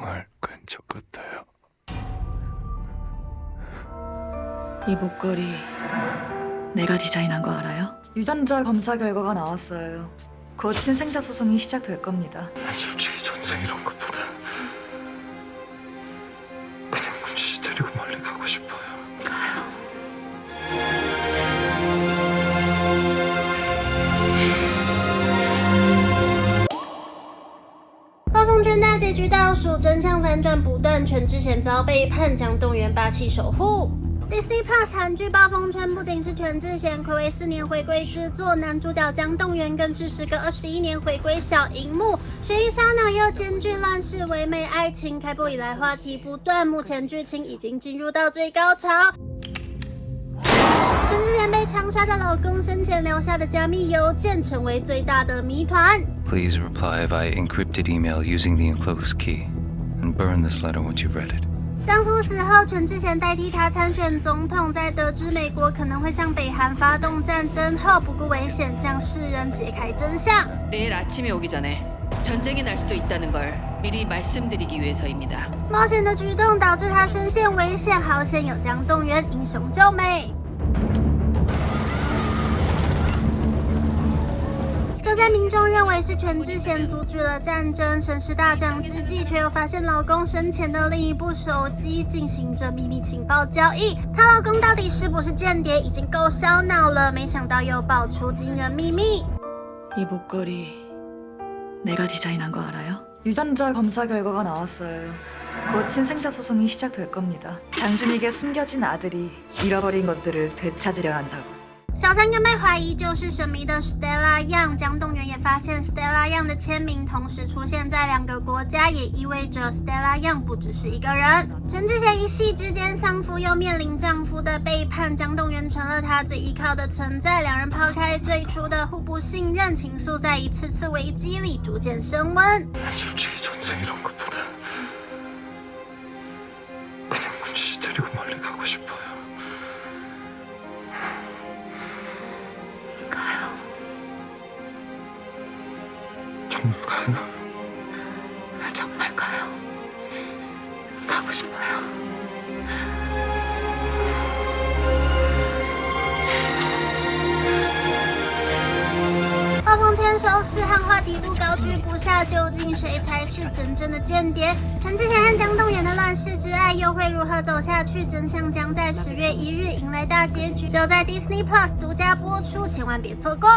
정말 괜찮 같아요. 이 목걸이 내가 디자인한 거 알아요? 유전자 검사 결과가 나왔어요. 곧 신생자 소송이 시작될 겁니다. 솔직히 전쟁 이런 것보다 그냥 문씨 데리고 멀리 가고 싶어요. 가요. 暴风圈大结局倒数，真相反转不断，全智贤遭背叛，将动员霸气守护。Disney Plus 韩剧《暴风圈》不仅是全智贤暌违4年回归之作，男主角姜栋元更是时隔21年回归小荧幕，悬疑烧脑又兼具乱世唯美爱情。开播以来话题不断，目前剧情已经进入到最高潮。全智贤被枪杀的老公生前留下的加密邮件，成为最大的谜团。 Please reply by encrypted email using the enclosed key, and burn this letter once you've read it. 丈夫死後，全智贤代替他參選總統，在得知美國可能會向北韓發動戰爭後，不顧危險向世人揭開真相。 내일 아침에 오기 전에 전쟁이 날 수도 있다는 걸 미리 말씀드리기 위해서입니다. 冒險的舉動導致他身陷危險，好險有姜棟元英雄救美。 就在民众认为是全智贤阻止了战争，声势大涨之际，却又发现老公生前的另一部手机进行着秘密情报交易。她老公到底是不是间谍，已经够烧脑了，没想到又爆出惊人秘密。 이 목걸이 내가 디자인한 거 알아요? 유전자 검사 결과가 나왔어요. 곧 신생자 소송이 시작될 겁니다. 장준익의 숨겨진 아들이 잃어버린 것들을 되찾으려 한다고. 小三更被怀疑就是神秘的 Stella Young， 姜栋元也发现 Stella Young 的签名同时出现在2个国家，也意味着 Stella Young 不只是一个人。全智贤一夕之间丧夫，又面临丈夫的背叛，姜栋元成了她最依靠的存在。两人抛开最初的互不信任，情愫在一次次危机里逐渐升温。 솔직히 전쟁 이런 것보다 그냥 문씨 데리고 멀리 가고 싶어요. 가요. 정말 가요? 정말 가요. 가고 싶어요. 暴风圈收视和话题度高居不下，究竟谁才是真正的间谍？全智贤和姜栋元的乱世之爱又会如何走下去？真相将在10月1日迎来大结局，就在 Disney Plus 独家播出，千万别错过。